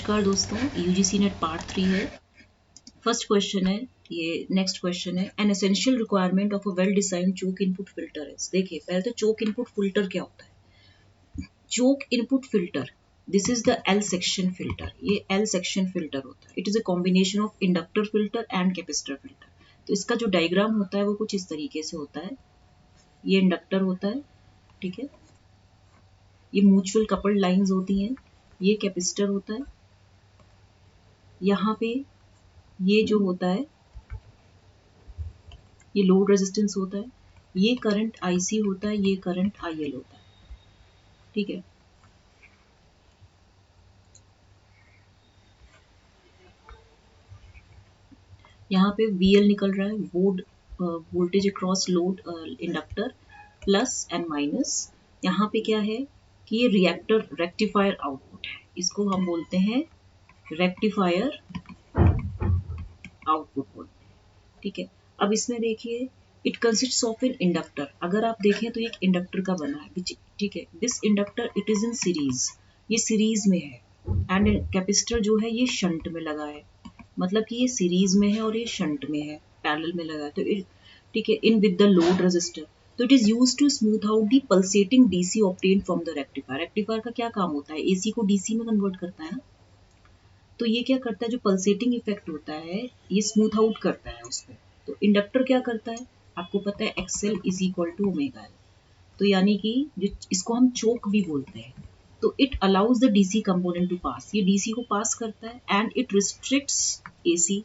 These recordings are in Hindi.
नमस्कार दोस्तों, यूजीसी नेट पार्ट 3 है। फर्स्ट क्वेश्चन है ये, नेक्स्ट क्वेश्चन है an essential requirement of a well design choke input filter is. देखिए पहले तो चोक इनपुट फिल्टर क्या होता है। Choke input filter, this is the L section filter. ये एल सेक्शन फिल्टर होता है। It is a combination of inductor filter and capacitor filter. तो इसका जो डायग्राम होता है वो कुछ इस तरीके से होता है। ये इंडक्टर होता है, ठीक है, ये म्यूचुअल कपल्ड लाइंस होती हैं। ये कैपेसिटर होता है, यहाँ पे ये जो होता है ये लोड रेजिस्टेंस होता है, ये करंट आईसी होता है, ये करंट आईएल होता है, ठीक है। यहाँ पे वीएल निकल रहा है, voltage across load inductor, plus and minus. यहाँ पे क्या है कि ये रिएक्टर रेक्टिफायर आउटपुट है, इसको हम बोलते हैं रेक्टिफायर आउटपुट बोलते हैं, ठीक है। अब इसमें देखिए it consists of an inductor. अगर आप देखें तो एक इंडक्टर का बना है, ठीक है। This inductor it is in series, ये सीरीज में है, एंड कैपेसिटर जो है ये शंट में लगा है। मतलब कि ये सीरीज में है और ये शंट में है, पैरेलल में लगा है। तो ठीक है, in with the load resistor. तो it is used to smooth out the pulsating DC obtained from the rectifier. Rectifier का क्या काम होता है, एसी को डीसी में कन्वर्ट करता है ना। तो ये क्या करता है, जो पल्सेटिंग इफेक्ट होता है ये स्मूथ आउट करता है उसमें। तो इंडक्टर क्या करता है, आपको पता है XL is equal to omega L. तो यानी कि जो इसको हम चोक भी बोलते हैं। तो it allows the DC component to pass, ये डीसी को पास करता है, and it restricts AC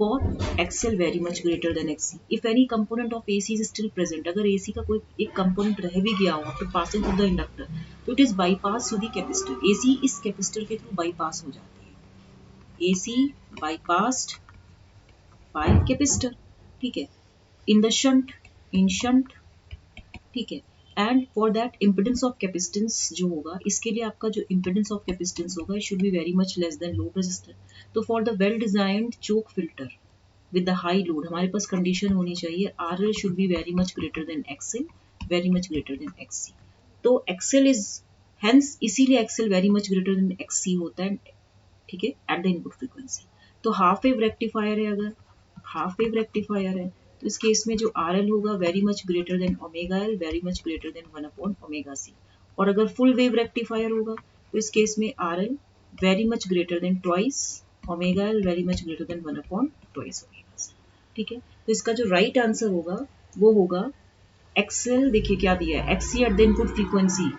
for XL very much greater than XC. If any component of AC is still present, अगर एसी का कोई एक कंपोनेंट रह भी गया हो after passing through the inductor, तो it is bypass to the capacitor. AC इस कैपेसिटर के थ्रू बाईपास हो जाती है। AC bypassed by capacitor, ठीक है, in the shunt, in shunt, ठीक है। And for that impedance of capacitance जो होगा, इसके लिए आपका जो इम्पिडेंस ऑफ कैपेसिटेंस होगा, it should be very much less than load resistor. तो for the well designed choke filter with the high load, हमारे पास कंडीशन होनी चाहिए RL should be very much greater than XL, very much greater than XC। तो XL इज हेंस, इसीलिए XL very much greater than XC होता है, ठीक है, एट द इनपुट फ्रीक्वेंसी। तो हाफ वेव रेक्टिफायर है, अगर हाफ वेव रेक्टिफायर है तो इस केस में जो RL होगा very much greater than omega L, very much greater than 1 upon omega C. और अगर फुल वेव रेक्टिफायर होगा तो इस केस में RL very much greater than twice omega L, very much greater than 1 upon twice omega C, ठीक है। तो इसका जो राइट आंसर होगा वो होगा एक्सएल। देखिए क्या दिया है, XC at the input frequency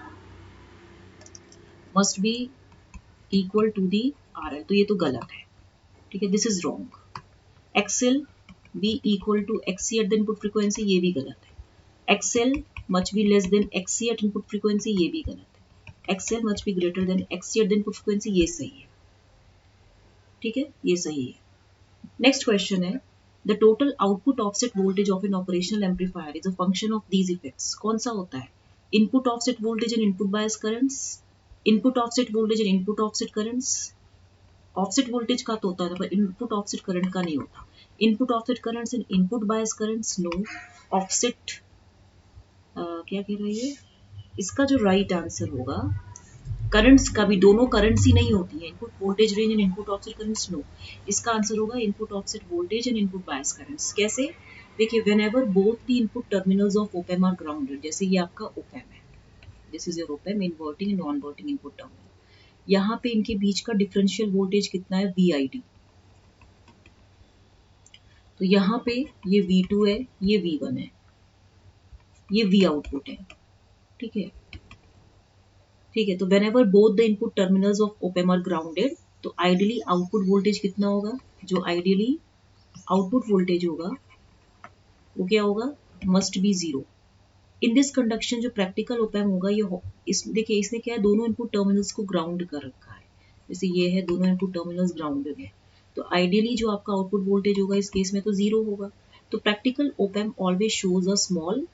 must be equal to the RL। तो ये तो गलत है, ठीक है, this is wrong. XL be equal to XC at the input frequency, ये भी गलत है। XL much be less than XC at input frequency, ये भी गलत है। XL much be greater than XC at the input frequency, ये सही है, ठीक है, ये सही है। नेक्स्ट क्वेश्चन है the total output offset voltage of N operational amplifier is a function of these effects. कौन सा होता है, input offset voltage and input bias currents, input offset voltage and input offset currents. Offset voltage का तो होता है पर इनपुट ऑफसेट करंट का नहीं होता। Input offset currents and input bias currents, no. Offset क्या कह रही है, इसका जो राइट आंसर होगा, करंट्स का भी, दोनों करंट्स ही नहीं होती है, input voltage range and input offset currents, no. इसका आंसर होगा input offset voltage and input bias currents. कैसे, देखिए whenever both the input terminals of op amp are grounded, जैसे ये आपका ओप एम्प है, this is your op amp, inverting and non inverting input terminal. यहाँ पे इनके बीच का डिफरेंशियल वोल्टेज कितना है, VID। तो यहाँ पे ये V2 है, ये V1 है, ये V आउटपुट है, ठीक है, ठीक है। तो whenever both the input terminals of op amp are grounded, तो आइडियली आउटपुट वोल्टेज कितना होगा, जो आइडियली आउटपुट वोल्टेज होगा वो क्या होगा, must be 0। In this conduction जो प्रैक्टिकल ओप एम्प होगा, ये इस देखिए इसने क्या है, दोनों इनपुट टर्मिनल्स को ग्राउंड कर रखा है, जैसे ये है, दोनों इनपुट टर्मिनल्स ग्राउंडेड है। तो आइडियली जो आपका आउटपुट वोल्टेज होगा इस केस में तो 0 होगा। तो practical op amp always shows a small,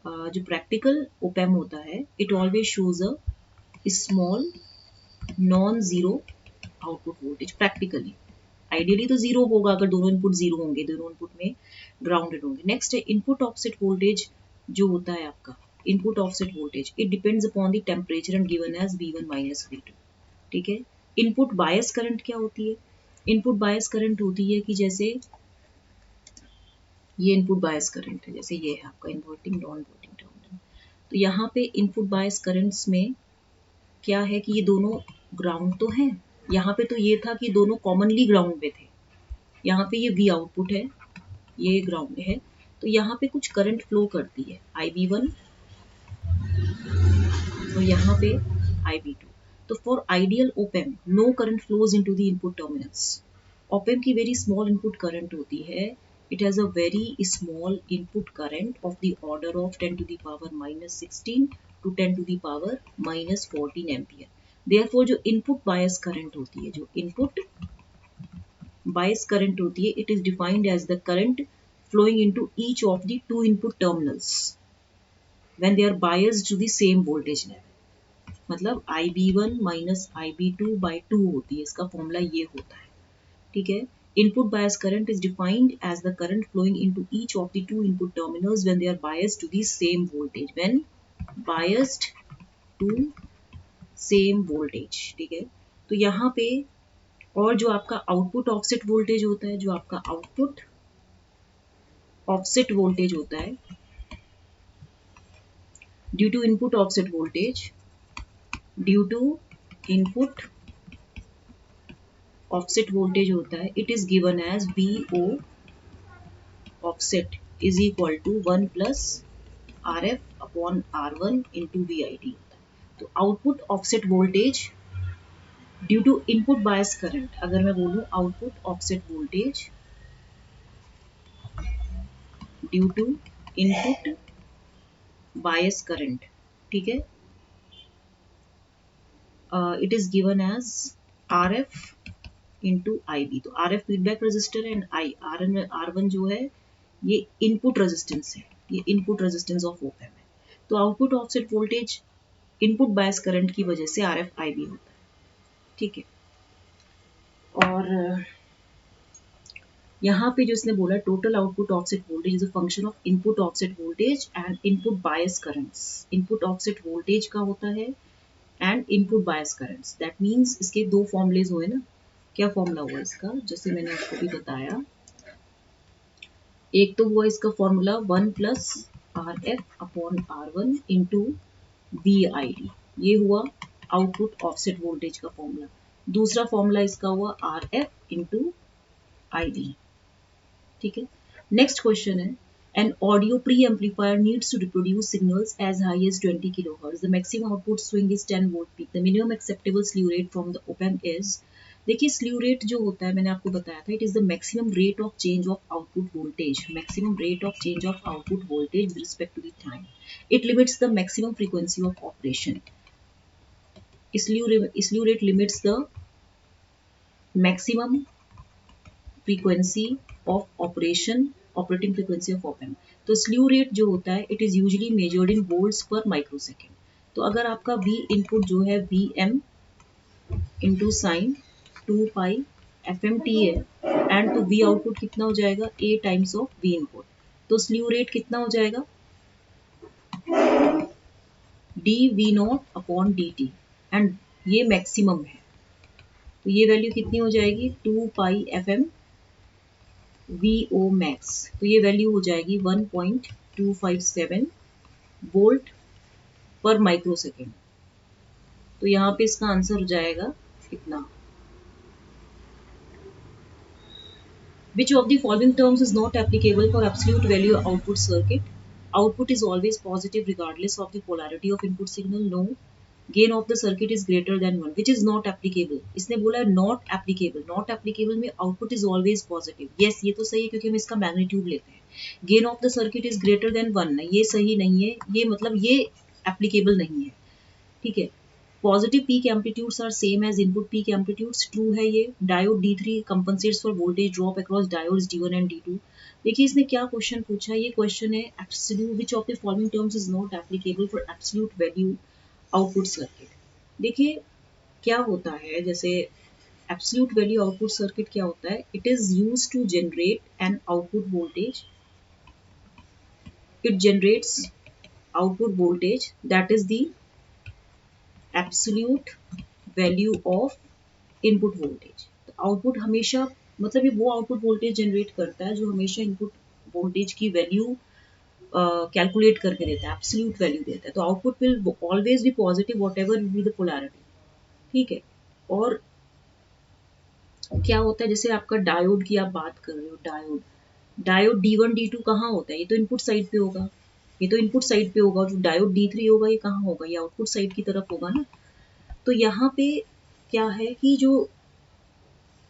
जो प्रैक्टिकल ओप एम्प होता है it always shows a small non zero output voltage practically. Ideally तो 0 होगा अगर दोनों इनपुट 0 होंगे, दोनों इनपुट में ग्राउंडेड होंगे। नेक्स्ट है इनपुट ऑफसेट वोल्टेज, जो होता है आपका input offset voltage, it depends upon the temperature and given as V1 minus V2। ठीक है। इनपुट बायस करंट क्या होती है? इनपुट बायस करंट होती है कि जैसे ये इनपुट बायस करंट है, जैसे ये है आपका इन्वर्टिंग नॉन इन्वर्टिंग टर्मिनल। तो यहाँ पे इनपुट बायस करंट्स में क्या है कि ये दोनों ग्राउंड तो हैं। यहाँ पे तो ये था कि दोनों कॉमनली ग्राउंड पे थे। यहाँ पे ये V आउटपुट है, ये ग्राउंड है। तो यहाँ पे कुछ करंट फ्लो करती है IB1 और यहाँ पे IB2। तो for ideal op amp no current flows into the input terminals. Op amp की वेरी स्मॉल इनपुट करंट होती है। It has a very small input current of the order of 10 to the power -16 to 10 to the power -14 ampere. Therefore जो इनपुट बायस करंट होती है, जो इनपुट बायस करंट होती है, it is defined as the current flowing into each of the two input terminals when they are biased to the same voltage level। मतलब IB1 minus IB2 by 2 होती है, इसका फॉर्मूला ये होता है। ठीक है। Input bias current is defined as the current flowing into each of the two input terminals when they are biased to the same voltage, when biased to same voltage। ठीक है। तो यहाँ पे और जो आपका आउटपुट ऑफसेट वोल्टेज होता है, जो आपका आउटपुट ऑफसेट वोल्टेज होता है due to input offset voltage, due to input offset voltage होता है, it is given as VO offset is equal to 1 plus RF upon R1 into VID होता है। तो output offset voltage due to input bias current, अगर मैं बोलूं output offset voltage due to input bias current, ठीक है, it is given as RF into IB। तो RF feedback resistor and R1 जो है ये इनपुट रेजिस्टेंस है, ये input resistance of op amp है। तो output offset voltage input bias current की वजह से RF IB होता है। ठीक है। और यहाँ पे जो इसने बोला total output offset voltage is a function of input offset voltage and input bias currents. Input offset voltage का होता है and input bias currents. That means इसके दो फॉर्मूलेज हुए ना। क्या फॉर्मूला हुआ इसका, जैसे मैंने आपको भी बताया, एक तो हुआ इसका formula 1 plus RF upon R1 into VID, ये हुआ आउटपुट ऑफसेट वोल्टेज का फॉर्मूला। दूसरा फॉर्मूला इसका हुआ RF इंटू IB। ठीक है। नेक्स्ट क्वेश्चन है, an audio preamplifier needs to reproduce signals as high as 20 kilohertz. The maximum output swing is 10 volt peak. The minimum acceptable slew rate from the op amp is, देखिए स्लीव रेट जो होता है मैंने आपको बताया था, it is the maximum rate of change of output voltage, maximum rate of change of output voltage with respect to the time. It limits the maximum frequency of operation. Slew rate limits the maximum frequency of operation, operating frequency of op amp. तो स्लीव रेट जो होता है it is usually measured in volts per microsecond. तो अगर आपका V इनपुट जो है VM इंटू साइन 2 पाई FMT है, एंड तो V आउटपुट कितना हो जाएगा A times of V input. तो स्लीव रेट कितना हो जाएगा dV0 अपॉन dt, एंड ये मैक्सिमम है। तो ये वैल्यू कितनी हो जाएगी 2 पाई FM VO मैक्स। तो ये वैल्यू हो जाएगी 1.257 वोल्ट पर माइक्रोसेकेंड। तो यहाँ पे इसका आंसर हो जाएगा कितना। Which of the following terms is not applicable for absolute value output circuit? Output is always positive regardless of the polarity of input signal. No. Gain of the circuit is greater than 1. Which is not applicable? इसने बोला not applicable. Not applicable में output is always positive. Yes, ये तो सही है क्योंकि हम इसका मैग्नीट्यूड लेते हैं। Gain of the circuit is greater than 1 नहीं, ये सही नहीं है, ये मतलब ये applicable नहीं है। ठीक है। Positive peak amplitudes are same as input peak amplitudes, true है ये। Diode D3 compensates for voltage drop across diodes D1 and D2। देखिए इसने क्या क्वेश्चन पूछा है, ये क्वेश्चन है absolute which of the following terms is not applicable for absolute value output circuit. देखिए क्या होता है, जैसे एब्सोल्यूट वैल्यू आउटपुट सर्किट क्या होता है, it is used to generate an output voltage, it generates output voltage that is the absolute value of input voltage. तो आउटपुट हमेशा मतलब ये वो आउटपुट वोल्टेज जनरेट करता है जो हमेशा इनपुट वोल्टेज की वैल्यू कैलकुलेट करके देता है, एब्सोल्यूट वैल्यू देता है। तो output will always be positive what ever will be the polarity, ठीक है। और क्या होता है, जैसे आपका डायोड की आप बात कर रहे हो, डायोड D1 D2 कहाँ होता है, ये तो इनपुट साइड पे होगा, ये तो इनपुट साइड पे होगा। जो डायोड D3 होगा ये कहाँ होगा, ये आउटपुट साइड की तरफ होगा ना। तो यहाँ पे क्या है कि जो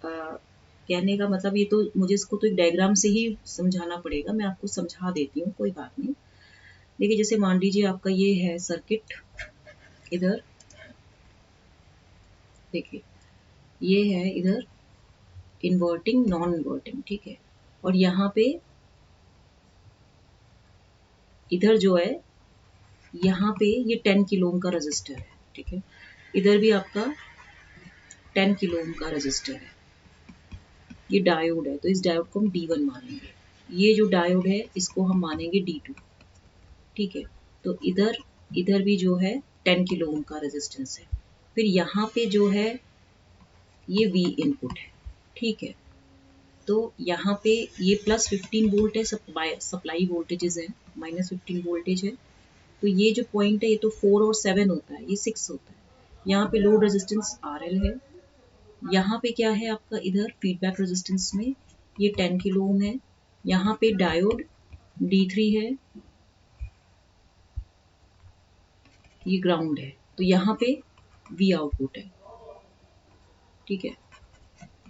कहने का मतलब, ये तो मुझे इसको तो एक डायग्राम से ही समझाना पड़ेगा, मैं आपको समझा देती हूँ, कोई बात नहीं। देखिए जैसे मान लीजिए आपका ये है सर्किट, इधर देखिए ये है इधर इन्वर्टिंग नॉन इन्वर्टिंग, ठीक है। और यहाँ पे इधर जो है, यहाँ पे ये 10 किलो ओम का रजिस्टर है, ठीक है। इधर भी आपका 10 किलो ओम का रजिस्टर है। ये डायोड है, तो इस डायोड को हम D1 मानेंगे। ये जो डायोड है इसको हम मानेंगे D2, ठीक है। तो इधर इधर भी जो है 10 किलो ओम का रेजिस्टेंस है। फिर यहाँ पे जो है ये V इनपुट है, ठीक है। तो यहाँ पे ये प्लस 15 वोल्ट है, सप्लाई वोल्टेजेस है, माइनस 15 वोल्टेज है। तो ये जो पॉइंट है ये तो 4 और 7 होता है, ये 6 होता है। यहाँ पे लोड रेजिस्टेंस RL है। यहाँ पे क्या है आपका, इधर फीडबैक रेजिस्टेंस में ये 10 किलो ओम है। यहाँ पे डायोड D3 है, ये ग्राउंड है। तो यहाँ पे V आउटपुट है, ठीक है।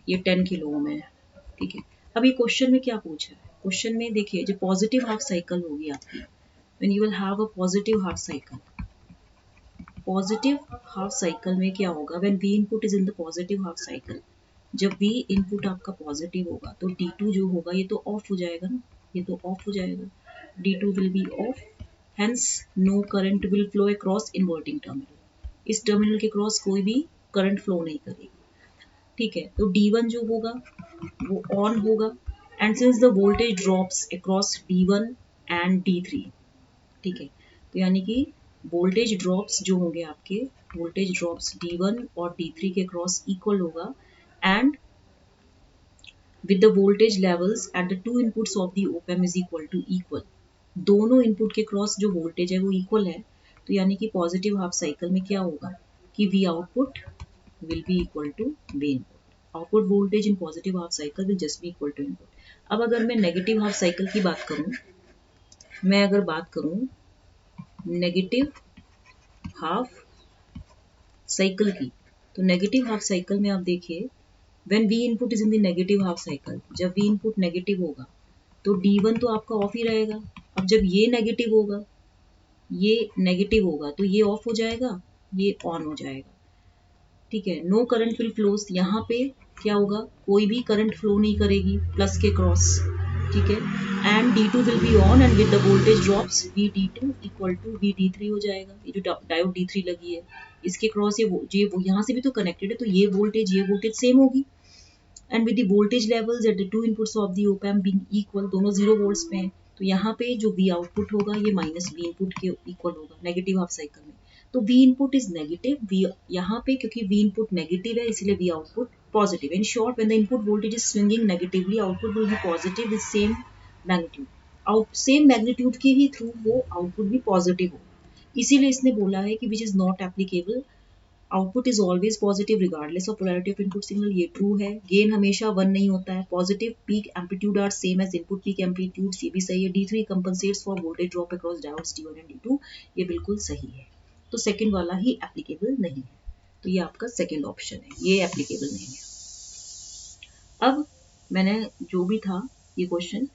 ये 10 किलो ओम है, ठीक है। अब ये क्वेश्चन में क्या पूछा है, क्वेश्चन में देखिए जो पॉजिटिव हाफ साइकिल होगी आपकी, when you will have a positive half cycle, positive half cycle में क्या होगा, when V input is in the positive half cycle, जब V इनपुट आपका पॉजिटिव होगा तो D2 जो होगा ये तो ऑफ हो जाएगा ना, ये तो ऑफ हो जाएगा, D2 will be off, hence no current will flow across inverting terminal. इस टर्मिनल के क्रॉस कोई भी करंट फ्लो नहीं करेगी, ठीक है। तो D1 जो होगा वो ऑन होगा, and since the voltage drops across D1 and D3, ठीक है। तो यानी कि वोल्टेज ड्रॉप्स जो होंगे आपके, वोल्टेज ड्रॉप्स D1 और D3 के क्रॉस इक्वल होगा, and with the voltage levels at the two inputs of the op amp is equal to equal, दोनों इनपुट के क्रॉस जो वोल्टेज है वो इक्वल है। तो यानी कि पॉजिटिव हाफ साइकिल में क्या होगा कि V output will be equal to V input, output voltage in positive half cycle will just be equal to input. अब अगर मैं नेगेटिव हाफ साइकिल की बात करूं, मैं अगर बात करूं नेगेटिव हाफ साइकिल की, तो नेगेटिव हाफ साइकिल में आप देखिए, when V input is in the negative half cycle, जब V इनपुट नेगेटिव होगा तो D1 तो आपका ऑफ ही रहेगा। अब जब ये नेगेटिव होगा, ये नेगेटिव होगा तो ये ऑफ हो जाएगा, ये ऑन हो जाएगा, ठीक है। नो करंट विल फ्लोस, यहाँ पे क्या होगा, कोई भी करंट फ्लो नहीं करेगी प्लस के क्रॉस, ठीक है। And D2 will be on, and with the voltage drops VD2 equal to VD3 हो जाएगा। ये जो डायोड D3 लगी है इसके क्रॉस ये वो यहाँ से भी तो कनेक्टेड है, तो ये वोल्टेज सेम होगी, and with the voltage levels at the two inputs of the op amp being equal, दोनों 0 वोल्ट्स पे हैं। तो यहाँ पे जो V आउटपुट होगा ये माइनस V इनपुट के इक्वल होगा नेगेटिव हाफ साइकिल में। तो V input is negative, V यहाँ पे क्योंकि V इनपुट नेगेटिव है इसलिए V output positive. In short, when the input voltage is swinging negatively, output will be positive with same magnitude, same magnitude के ही थ्रू वो आउटपुट भी पॉजिटिव होगा। इसीलिए इसने बोला है कि which is not applicable, output is always positive regardless of polarity of input signal, ये ट्रू है। गेन हमेशा 1 नहीं होता है, positive peak amplitude are same as input peak amplitude, ये भी सही है। D3 compensates for voltage drop across diodes D1 and D2, ये बिल्कुल सही है। तो सेकंड वाला ही एप्लीकेबल नहीं है, तो ये आपका सेकंड ऑप्शन है, ये एप्लीकेबल नहीं है। अब मैंने जो भी था ये क्वेश्चन,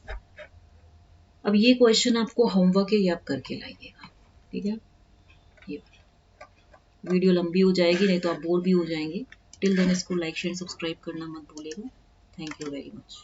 अब ये क्वेश्चन आपको होमवर्क है, ये आप करके लाइएगा, ठीक है। ये वीडियो लंबी हो जाएगी, नहीं तो आप बोर भी हो जाएंगे। टिल देन इसको लाइक शेयर सब्सक्राइब करना मत भूलिएगा। Thank you very much.